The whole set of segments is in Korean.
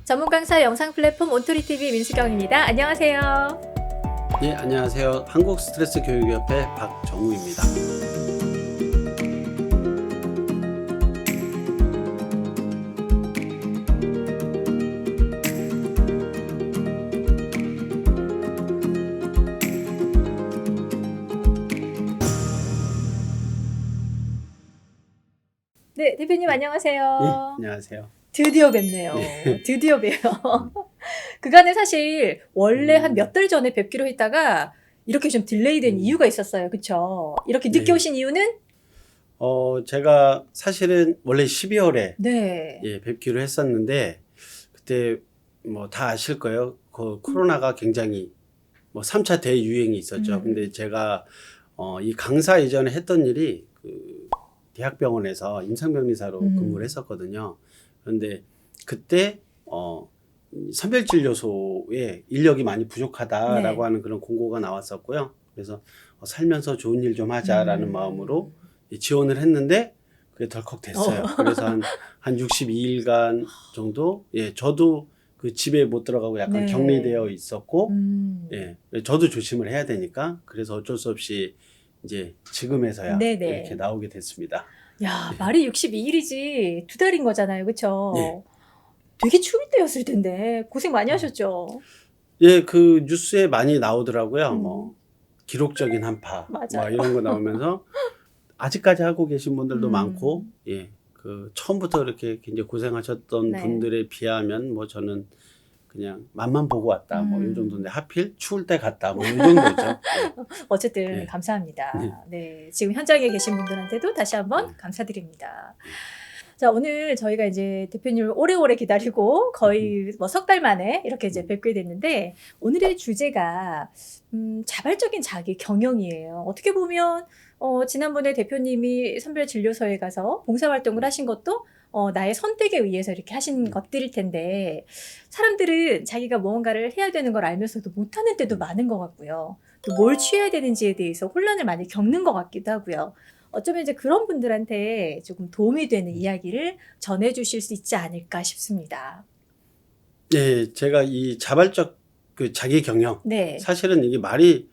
전문 강사 영상 플랫폼 온토리TV 민수경입니다. 안녕하세요. 네, 안녕하세요. 한국스트레스교육협회 박정우입니다. 네, 대표님 안녕하세요. 네, 안녕하세요. 드디어 뵙네요. 네. 드디어 봬요. 그간에 사실 원래 한 몇 달 전에 뵙기로 했다가 이렇게 좀 딜레이된 이유가 있었어요. 그쵸? 이렇게 늦게 네. 오신 이유는? 제가 사실은 원래 12월에 네. 뵙기로 했었는데 그때 뭐 다 아실 거예요. 그 코로나가 굉장히 3차 대유행이 있었죠. 근데 제가 이 강사 이전에 했던 일이 그 대학병원에서 임상병리사로 근무를 했었거든요. 그런데 그때 선별진료소에 인력이 많이 부족하다라고 하는 그런 공고가 나왔었고요. 그래서 살면서 좋은 일 좀 하자라는 마음으로 지원을 했는데 그게 덜컥 됐어요. 그래서 한 62일간 정도, 저도 그 집에 못 들어가고 약간 네. 격리되어 있었고, 저도 조심을 해야 되니까, 그래서 어쩔 수 없이 이제 지금에서야 네네. 이렇게 나오게 됐습니다. 야, 말이 62일이지 2달인 거잖아요. 그쵸? 네. 되게 추울 때였을 텐데 고생 많이 하셨죠? 그 뉴스에 많이 나오더라고요. 뭐 기록적인 한파, 맞아요. 이런 거 나오면서 아직까지 하고 계신 분들도 많고, 그 처음부터 이렇게 굉장히 고생하셨던 네. 분들에 비하면 저는 그냥 맛만 보고 왔다, 이 정도인데 하필 추울 때 갔다, 이 정도죠. 어쨌든 네. 감사합니다. 네, 지금 현장에 계신 분들한테도 다시 한번 감사드립니다. 자, 오늘 저희가 이제 대표님을 오래오래 기다리고 거의 석 달 만에 이렇게 이제 뵙게 됐는데, 오늘의 주제가 자발적인 자기 경영이에요. 어떻게 보면 지난번에 대표님이 선별진료소에 가서 봉사활동을 하신 것도 나의 선택에 의해서 이렇게 하신 것들일 텐데, 사람들은 자기가 무언가를 해야 되는 걸 알면서도 못하는 때도 많은 것 같고요. 또 뭘 취해야 되는지에 대해서 혼란을 많이 겪는 것 같기도 하고요. 어쩌면 이제 그런 분들한테 조금 도움이 되는 이야기를 전해주실 수 있지 않을까 싶습니다. 네, 제가 이 자발적 그 자기 경영, 네. 사실은 이게 말이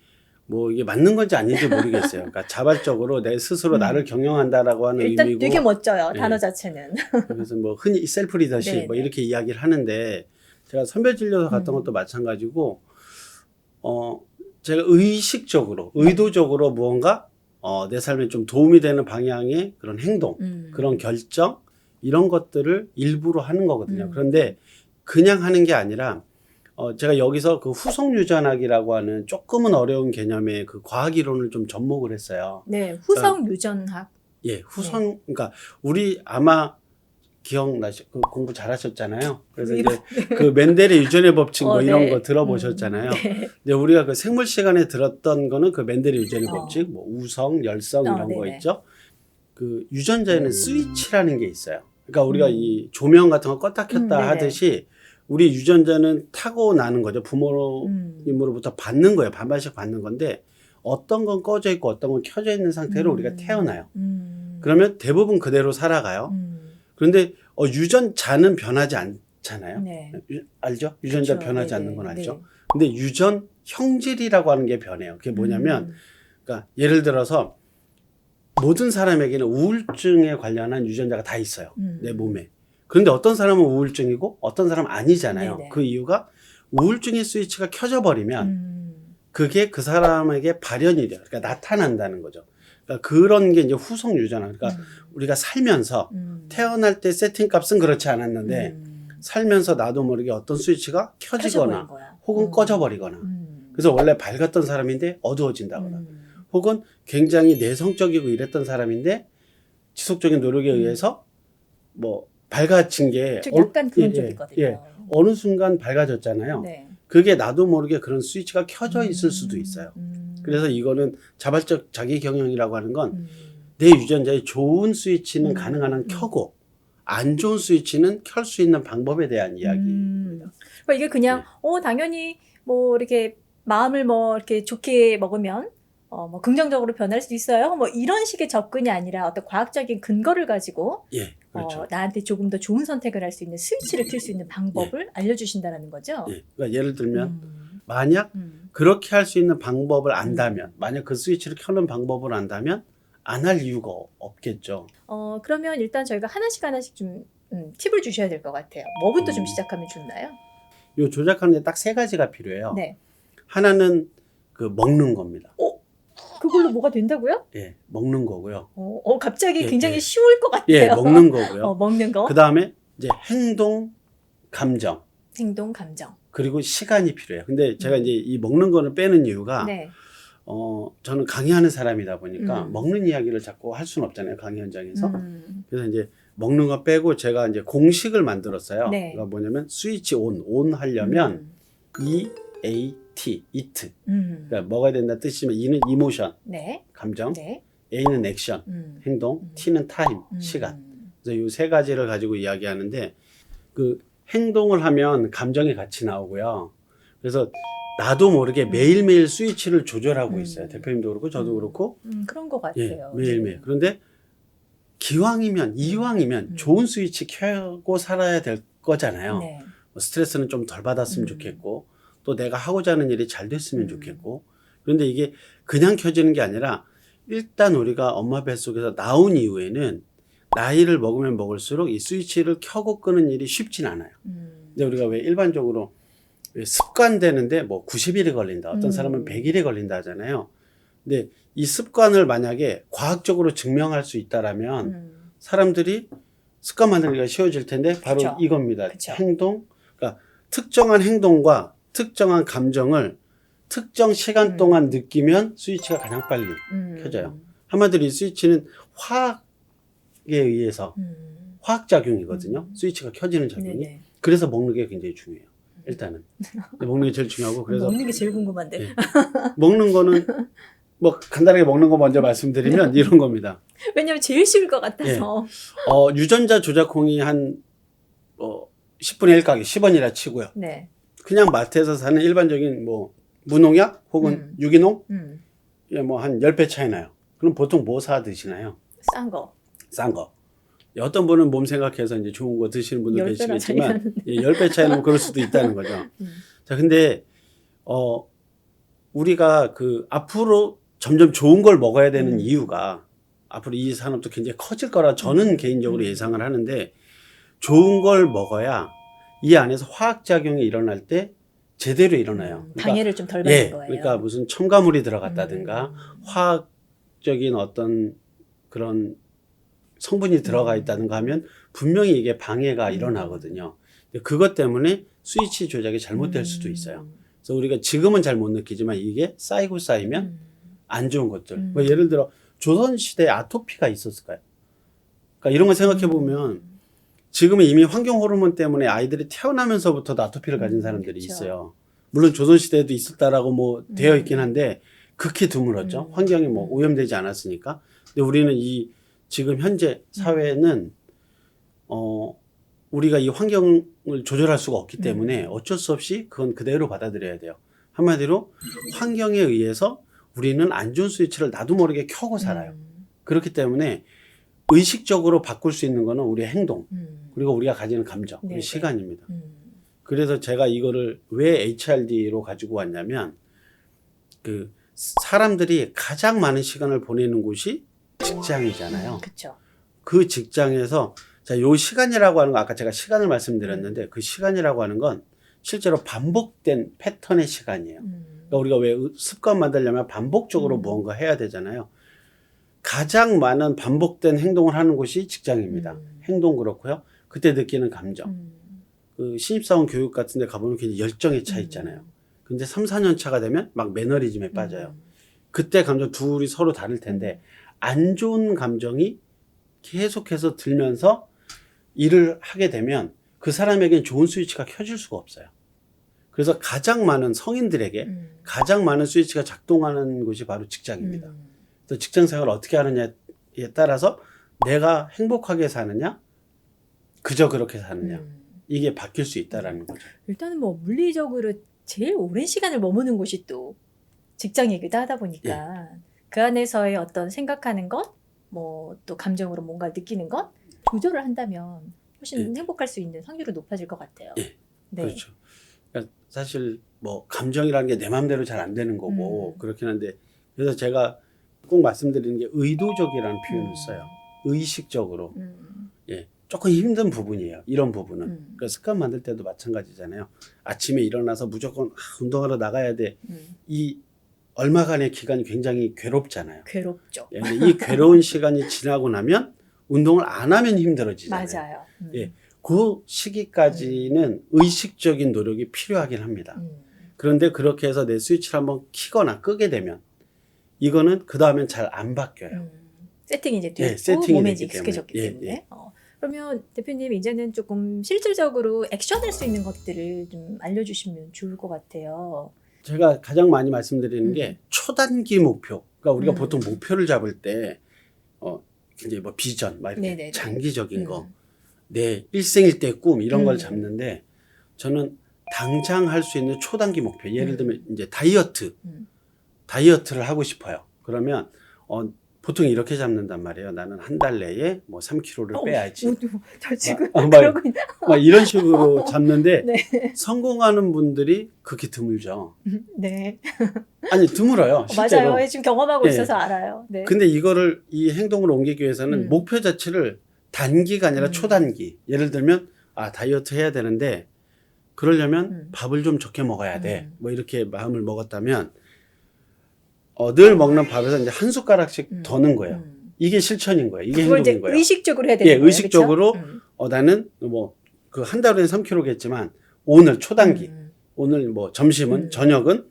이게 맞는 건지 아닌지 모르겠어요. 그러니까 자발적으로 내 스스로 나를 경영한다라고 하는 일단 의미고, 되게 멋져요. 네. 단어 자체는. 그래서 흔히 셀프 리더십 네네. 이렇게 이야기를 하는데, 제가 선별진료소 갔던 것도 마찬가지고, 제가 의도적으로 무언가 내 삶에 좀 도움이 되는 방향의 그런 행동, 그런 결정, 이런 것들을 일부러 하는 거거든요. 그런데 그냥 하는 게 아니라, 제가 여기서 그 후성유전학이라고 하는 조금은 어려운 개념의 그 과학 이론을 좀 접목을 했어요. 네, 후성 유전학. 그러니까 우리 아마 그 공부 잘하셨잖아요. 그래서 이제 그 멘델의 유전의 법칙 이런 거 들어보셨잖아요. 근데 우리가 그 생물 시간에 들었던 거는 그 멘델의 유전의 법칙, 우성, 열성 이런 거 있죠. 그 유전자에는 스위치라는 게 있어요. 그러니까 우리가 이 조명 같은 거 껐다 켰다 하듯이 우리 유전자는 타고나는 거죠. 부모님으로부터 받는 거예요. 반반씩 받는 건데, 어떤 건 꺼져 있고 어떤 건 켜져 있는 상태로 우리가 태어나요. 그러면 대부분 그대로 살아가요. 그런데 유전자는 변하지 않잖아요. 네. 알죠? 유전자 그렇죠. 변하지 네네. 않는 건 알죠? 네. 근데 유전 형질이라고 하는 게 변해요. 그게 뭐냐면, 그러니까 예를 들어서 모든 사람에게는 우울증에 관련한 유전자가 다 있어요. 내 몸에. 그런데 어떤 사람은 우울증이고 어떤 사람은 아니잖아요. 네네. 그 이유가 우울증의 스위치가 켜져 버리면 그게 그 사람에게 발현이 돼요. 그러니까 나타난다는 거죠. 그러니까 그런 게 이제 후속 유전학. 그러니까 우리가 살면서 태어날 때 세팅 값은 그렇지 않았는데 살면서 나도 모르게 어떤 스위치가 켜지거나 혹은 꺼져 버리거나. 그래서 원래 밝았던 사람인데 어두워진다거나. 혹은 굉장히 내성적이고 이랬던 사람인데 지속적인 노력에 의해서 밝아진 게 약간 그런 쪽이 있거든요. 어느 순간 밝아졌잖아요. 네. 그게 나도 모르게 그런 스위치가 켜져 있을 수도 있어요. 그래서 이거는 자발적 자기 경영이라고 하는 건 내 유전자의 좋은 스위치는 가능한 한 켜고 안 좋은 스위치는 켤 수 있는 방법에 대한 이야기입니다. 그러니까 이게 그냥 당연히 이렇게 마음을 이렇게 좋게 먹으면 긍정적으로 변할 수 있어요. 이런 식의 접근이 아니라 어떤 과학적인 근거를 가지고 그렇죠. 나한테 조금 더 좋은 선택을 할 수 있는 스위치를 킬 수 있는 방법을 알려주신다는 거죠. 예. 그러니까 예를 들면 음, 만약 음. 그렇게 할 수 있는 방법을 안다면, 만약 그 스위치를 켜는 방법을 안다면 안 할 이유가 없겠죠. 그러면 일단 저희가 하나씩 좀 팁을 주셔야 될 것 같아요. 뭐부터 좀 음. 시작하면 좋나요? 이 조작하는 데 딱 세 가지가 필요해요. 네. 하나는 그 먹는 겁니다. 그걸로 뭐가 된다고요? 예, 먹는 거고요. 갑자기 예, 굉장히 예. 쉬울 것 같아요. 예, 먹는 거고요. 먹는 거. 그 다음에 이제 행동, 감정, 행동, 감정. 그리고 시간이 필요해요. 근데 제가 이제 이 먹는 거를 빼는 이유가 네. 저는 강의하는 사람이다 보니까 음. 먹는 이야기를 자꾸 할 수는 없잖아요. 강의 현장에서. 그래서 그래서 이제 먹는 거 빼고 제가 이제 공식을 만들었어요. 네. 그러니까 뭐냐면 스위치 온 하려면 EAT, eat. 그러니까 먹어야 된다는 뜻이지만 E는 이모션, 네. 감정, 네. A는 액션, 행동, T는 타임, 시간. 그래서 이 세 가지를 가지고 이야기하는데 그 행동을 하면 감정이 같이 나오고요. 그래서 나도 모르게 매일매일 스위치를 조절하고 있어요. 대표님도 그렇고 저도 그렇고. 그런 것 예, 같아요. 매일매일. 그런데 이왕이면 좋은 스위치 켜고 살아야 될 거잖아요. 네. 뭐 스트레스는 좀 덜 받았으면 좋겠고 또 내가 하고자 하는 일이 잘 됐으면 좋겠고. 그런데 이게 그냥 켜지는 게 아니라 일단 우리가 엄마 뱃속에서 나온 이후에는 나이를 먹으면 먹을수록 이 스위치를 켜고 끄는 일이 쉽진 않아요. 근데 우리가 왜 일반적으로 왜 습관되는데 뭐 90일이 걸린다. 어떤 사람은 100일이 걸린다 하잖아요. 근데 이 습관을 만약에 과학적으로 증명할 수 있다라면 사람들이 습관 만들기가 쉬워질 텐데 바로 그쵸. 이겁니다. 그쵸. 행동. 그러니까 특정한 행동과 특정한 감정을 특정 시간 동안 느끼면 스위치가 가장 빨리 켜져요. 한마디로 이 스위치는 화학에 의해서 화학작용이거든요. 스위치가 켜지는 작용이. 네네. 그래서 먹는 게 굉장히 중요해요. 일단은. 먹는 게 제일 중요하고 그래서 먹는 게 제일 궁금한데. 예. 먹는 거는 뭐 간단하게 먹는 거 먼저 말씀드리면 이런 겁니다. 왜냐면 제일 쉬울 것 같아서. 유전자 조작콩이 한 10분의 1 가격 10원이라 치고요. 네. 그냥 마트에서 사는 일반적인 뭐 무농약 혹은 유기농 뭐 한 10배 차이 나요. 그럼 보통 뭐 사 드시나요? 싼 거. 싼 거. 어떤 분은 몸 생각해서 이제 좋은 거 드시는 분도 10배나 계시겠지만 10배 차이는 그럴 수도 있다는 거죠. 자, 근데 우리가 그 앞으로 점점 좋은 걸 먹어야 되는 이유가 앞으로 이 산업도 굉장히 커질 거라 저는 개인적으로 예상을 하는데 좋은 걸 먹어야 이 안에서 화학작용이 일어날 때 제대로 일어나요. 그러니까, 방해를 좀 덜 받는 거예요. 그러니까 무슨 첨가물이 들어갔다든가 화학적인 어떤 그런 성분이 들어가 있다든가 하면 분명히 이게 방해가 일어나거든요. 그것 때문에 스위치 조작이 잘못될 수도 있어요. 그래서 우리가 지금은 잘 못 느끼지만 이게 쌓이고 쌓이면 안 좋은 것들. 뭐 예를 들어 조선시대에 아토피가 있었을까요? 그러니까 이런 거 생각해 보면 지금은 이미 환경 호르몬 때문에 아이들이 태어나면서부터 아토피를 가진 사람들이 그쵸. 있어요. 물론 조선시대에도 있었다라고 뭐 되어 있긴 한데 극히 드물었죠. 환경이 뭐 오염되지 않았으니까. 근데 우리는 이 지금 현재 사회는 우리가 이 환경을 조절할 수가 없기 때문에 어쩔 수 없이 그건 그대로 받아들여야 돼요. 한마디로 환경에 의해서 우리는 안 좋은 스위치를 나도 모르게 켜고 살아요. 그렇기 때문에 의식적으로 바꿀 수 있는 거는 우리의 행동, 그리고 우리가 가지는 감정, 그리고 시간입니다. 그래서 제가 이거를 왜 HRD로 가지고 왔냐면 그 사람들이 가장 많은 시간을 보내는 곳이 직장이잖아요. 그렇죠. 그 직장에서 자, 요 시간이라고 하는 거 아까 제가 시간을 말씀드렸는데 그 시간이라고 하는 건 실제로 반복된 패턴의 시간이에요. 그러니까 우리가 왜 습관 만들려면 반복적으로 무언가 해야 되잖아요. 가장 많은 반복된 행동을 하는 곳이 직장입니다. 행동 그렇고요. 그때 느끼는 감정. 그 신입사원 교육 같은 데 가보면 굉장히 열정에 차 있잖아요. 근데 3, 4년 차가 되면 막 매너리즘에 빠져요. 그때 감정 둘이 서로 다를 텐데 안 좋은 감정이 계속해서 들면서 일을 하게 되면 그 사람에겐 좋은 스위치가 켜질 수가 없어요. 그래서 가장 많은 성인들에게 가장 많은 스위치가 작동하는 곳이 바로 직장입니다. 그래서 직장 생활을 어떻게 하느냐에 따라서 내가 행복하게 사느냐, 그저 그렇게 사느냐, 이게 바뀔 수 있다라는 거죠. 일단은 뭐 물리적으로 제일 오랜 시간을 머무는 곳이 또 직장이기도 하다 보니까 그 안에서의 어떤 생각하는 것, 뭐 또 감정으로 뭔가 느끼는 것, 조절을 한다면 훨씬 네. 행복할 수 있는 확률이 높아질 것 같아요. 네. 네. 그렇죠. 그러니까 사실 뭐 감정이라는 게 내 마음대로 잘 안 되는 거고 그렇긴 한데 그래서 제가 꼭 말씀드리는 게 의도적이라는 표현을 써요. 의식적으로. 예. 조금 힘든 부분이에요. 이런 부분은. 그러니까 습관 만들 때도 마찬가지잖아요. 아침에 일어나서 무조건 운동하러 나가야 돼. 이 얼마간의 기간이 굉장히 괴롭잖아요. 괴롭죠. 예, 근데 이 괴로운 시간이 지나고 나면 운동을 안 하면 힘들어지잖아요. 맞아요. 예, 그 시기까지는 의식적인 노력이 필요하긴 합니다. 그런데 그렇게 해서 내 스위치를 한번 키거나 끄게 되면 이거는 그 다음엔 잘 안 바뀌어요. 세팅이 이제 예, 됐고 세팅이 몸에 됐기 이제 익숙해졌기 때문에. 때문에. 예. 그러면 대표님 이제는 조금 실질적으로 액션할 수 있는 것들을 좀 알려주시면 좋을 것 같아요. 제가 가장 많이 말씀드리는 게 초단기 목표. 그러니까 우리가 보통 목표를 잡을 때 이제 뭐 비전, 막 이렇게 네네네. 장기적인 거, 내 일생일대 꿈 이런 걸 잡는데 저는 당장 할 수 있는 초단기 목표. 예를 들면 이제 다이어트를 하고 싶어요. 그러면 보통 이렇게 잡는단 말이에요. 나는 한 달 내에 뭐 3kg를 빼야지. 저 지금 막 그러고 있는. 이런 식으로 잡는데 네. 성공하는 분들이 극히 드물죠. 네. 아니 드물어요. 실제로. 맞아요. 지금 경험하고 예. 있어서 알아요. 네. 근데 이거를 이 행동으로 옮기기 위해서는 목표 자체를 단기가 아니라 초단기. 예를 들면 다이어트 해야 되는데 그러려면 밥을 좀 적게 먹어야 돼. 뭐 이렇게 마음을 먹었다면 늘 먹는 밥에서 이제 한 숟가락씩 더 넣은 거예요. 이게 실천인 거예요. 이게 그걸 이제 행동인 거예요. 의식적으로 해야 되는 예, 거예요. 의식적으로 그렇죠? 나는 뭐 그 한 달 후엔 3kg겠지만 오늘 초단기, 오늘 뭐 점심은 저녁은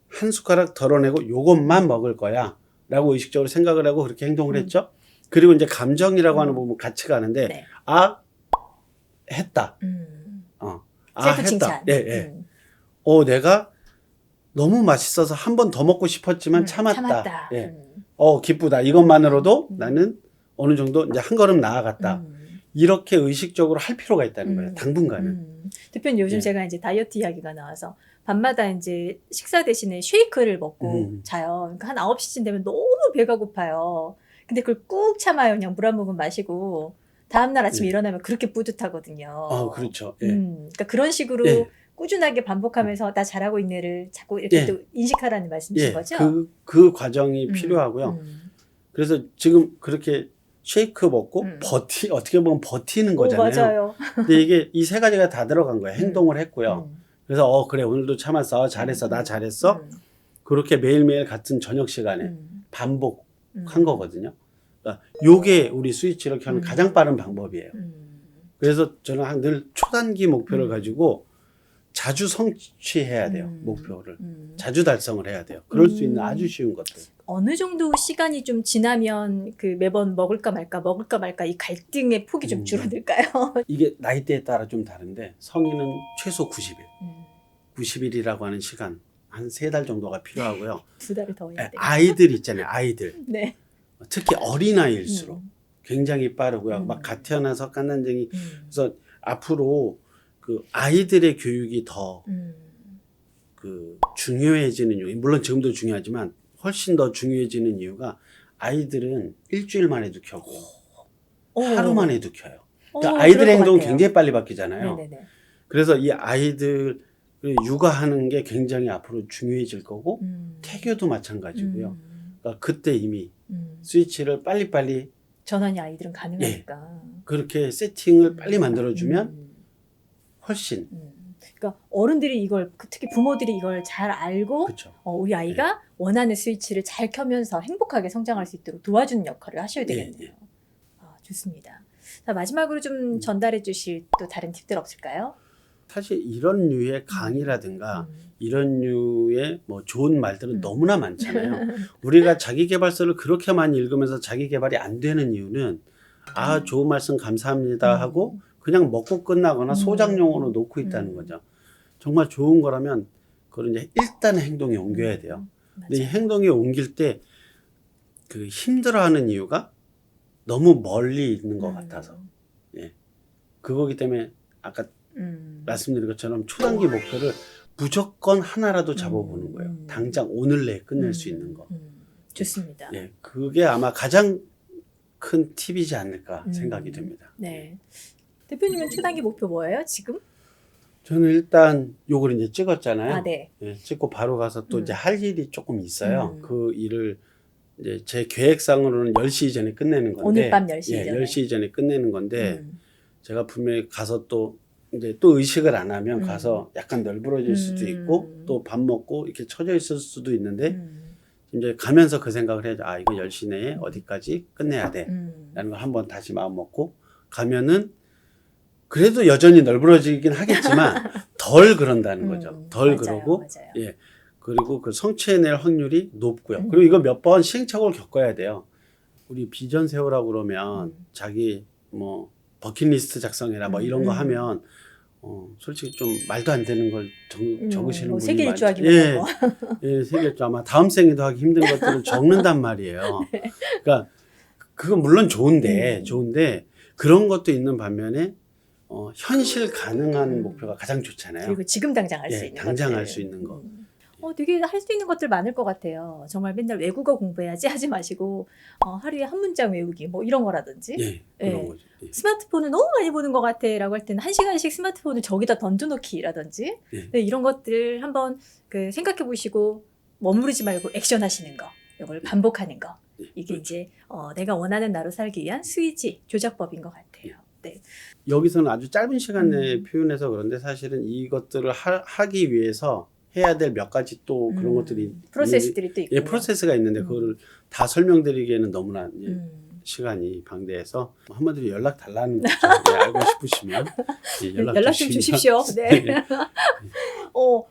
한 숟가락 덜어내고 요것만 먹을 거야 라고 의식적으로 생각을 하고 그렇게 행동을 했죠. 그리고 이제 감정이라고 하는 부분 같이 가는데 네. 했다. 셀프 칭찬. 했다. 예. 내가 너무 맛있어서 한 번 더 먹고 싶었지만 참았다. 예. 기쁘다. 이것만으로도 나는 어느 정도 이제 한 걸음 나아갔다. 이렇게 의식적으로 할 필요가 있다는 거예요. 당분간은. 대표님 요즘 예. 제가 이제 다이어트 이야기가 나와서 밤마다 이제 식사 대신에 쉐이크를 먹고 자요. 그러니까 한 9시쯤 되면 너무 배가 고파요. 근데 그걸 꾹 참아요. 그냥 물 한 모금 마시고 다음날 아침에 일어나면 그렇게 뿌듯하거든요. 그렇죠. 예. 그러니까 그런 식으로 예. 꾸준하게 반복하면서 나 잘하고 있네를 자꾸 이렇게 또 인식하라는 말씀이신 거죠? 그 과정이 필요하고요. 그래서 지금 그렇게 쉐이크 먹고 어떻게 보면 버티는 거잖아요. 맞아요. 근데 이게 이 세 가지가 다 들어간 거예요. 행동을 했고요. 그래서 그래 오늘도 참았어. 잘했어. 나 잘했어. 그렇게 매일매일 같은 저녁 시간에 반복한 거거든요. 그러니까 요게 우리 스위치를 켜는 가장 빠른 방법이에요. 그래서 저는 늘 초단기 목표를 가지고 자주 성취해야 돼요. 목표를. 자주 달성을 해야 돼요. 그럴 수 있는 아주 쉬운 것들. 어느 정도 시간이 좀 지나면 그 매번 먹을까 말까 이 갈등의 폭이 좀 줄어들까요? 이게 나이대에 따라 좀 다른데 성인은 최소 90일. 90일이라고 하는 시간 한 3달 정도가 필요하고요. 2달을 더 해야 돼요. 아이들 있잖아요. 아이들. 네. 특히 어린아이일수록 굉장히 빠르고요. 막 갓 태어나서 갓난쟁이. 그래서 앞으로 그 아이들의 교육이 더 중요해지는 이유. 물론 지금도 중요하지만 훨씬 더 중요해지는 이유가 아이들은 일주일 만에도 켜고 하루 만에도 켜요. 그러니까 아이들 행동은 굉장히 빨리 바뀌잖아요. 네네네. 그래서 이 아이들 육아하는 게 굉장히 앞으로 중요해질 거고 태교도 마찬가지고요. 그러니까 그때 이미 스위치를 빨리빨리 전환이 아이들은 가능하니까. 그렇게 세팅을 빨리 만들어주면 훨씬. 그러니까 어른들이 이걸 특히 부모들이 이걸 잘 알고 그렇죠. 우리 아이가 원하는 스위치를 잘 켜면서 행복하게 성장할 수 있도록 도와주는 역할을 하셔야 되겠네요. 좋습니다. 자, 마지막으로 좀 전달해 주실 또 다른 팁들 없을까요? 사실 이런 류의 강의라든가 이런 류의 뭐 좋은 말들은 너무나 많잖아요. 우리가 자기계발서를 그렇게 많이 읽으면서 자기계발이 안 되는 이유는 좋은 말씀 감사합니다 하고 그냥 먹고 끝나거나 소장용으로 놓고 있다는 거죠. 정말 좋은 거라면 그걸 이제 일단 행동에 옮겨야 돼요. 근데 이 행동에 옮길 때 그 힘들어하는 이유가 너무 멀리 있는 것 같아서. 그거기 때문에 아까 말씀드린 것처럼 초단기 목표를 무조건 하나라도 잡아보는 거예요. 당장 오늘 내에 끝낼 수 있는 거. 좋습니다. 그게 아마 가장 큰 팁이지 않을까 생각이 됩니다. 네. 대표님은 초단기 목표 뭐예요, 지금? 저는 일단 요걸 이제 찍었잖아요. 아, 네. 예, 찍고 바로 가서 또 이제 할 일이 조금 있어요. 음. 그 일을 이제 제 계획상으로는 10시 이전에 끝내는 건데. 오늘 밤 10시 예, 이전에. 10시 이전에 끝내는 건데 음. 제가 분명히 가서 또 이제 또 의식을 안 하면 음. 가서 약간 널브러질 수도 있고 또 밥 먹고 이렇게 처져 있을 수도 있는데 이제 가면서 그 생각을 해야죠. 아, 이거 10시 내에 어디까지 끝내야 돼. 라는 걸 한번 다시 마음 먹고 가면은 그래도 여전히 널브러지긴 하겠지만 덜 그런다는 거죠. 덜 맞아요, 그러고 맞아요. 예. 그리고 그 성취해낼 확률이 높고요. 그리고 이거 몇 번 시행착오를 겪어야 돼요. 우리 비전 세우라고 그러면 자기 뭐 버킷리스트 작성해라 뭐 이런 거 하면 솔직히 좀 말도 안 되는 걸 적으시는 뭐 분이 세계 많죠. 일주하기 예, 뭐. 예, 세계 일주 아마 다음 생에도 하기 힘든 것들을 적는단 말이에요. 그러니까 그건 물론 좋은데 그런 것도 있는 반면에 현실 가능한 목표가 가장 좋잖아요. 그리고 지금 당장 할 수 예, 있는 당장 것들. 할 수 있는 거. 되게 할 수 있는 것들 많을 것 같아요. 정말 맨날 외국어 공부해야지 하지 마시고 하루에 한 문장 외우기 뭐 이런 거라든지. 예, 그런 예. 거죠. 예. 스마트폰을 너무 많이 보는 것 같아 라고 할 때는 1시간씩 스마트폰을 저기다 던져놓기라든지 예. 네, 이런 것들 한번 그 생각해 보시고 머무르지 말고 액션 하시는 거 이걸 반복하는 거 이게 이제 내가 원하는 나로 살기 위한 스위치 조작법인 것 같아요. 네. 여기서는 아주 짧은 시간 내에 표현해서 그런데 사실은 이것들을 하기 위해서 해야 될 몇 가지 또 그런 것들이 프로세스들이 또 있고 예, 프로세스가 있는데 그거를 다 설명드리기에는 너무나 시간이 방대해서 한마디로 연락 달라는 거죠. 예, 알고 싶으시면 예, 연락 좀 주시면. 주십시오. 네.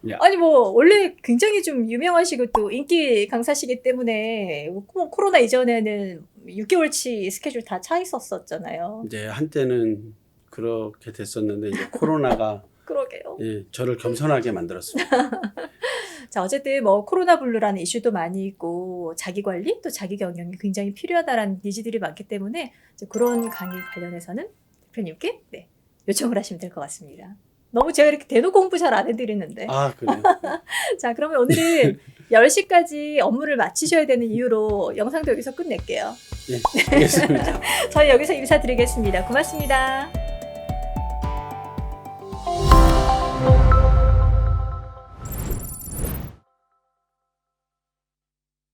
예. 아니 뭐 원래 굉장히 좀 유명하시고 또 인기 강사시기 때문에 뭐 코로나 이전에는 6개월치 스케줄 다 차 있었었잖아요. 이제 한때는 그렇게 됐었는데 이제 코로나가 그러게요. 예, 저를 겸손하게 만들었습니다. 자, 어쨌든 뭐 코로나 블루라는 이슈도 많이 있고 자기 관리 또 자기 경영이 굉장히 필요하다라는 니즈들이 많기 때문에 이제 그런 강의 관련해서는 대표님께 네, 요청을 하시면 될 것 같습니다. 너무 제가 이렇게 대놓고 공부 잘 안 해드리는데. 아, 그래요? 자, 그러면 오늘은 10시까지 업무를 마치셔야 되는 이유로 영상도 여기서 끝낼게요. 예, 알겠습니다. 저희 여기서 인사드리겠습니다. 고맙습니다.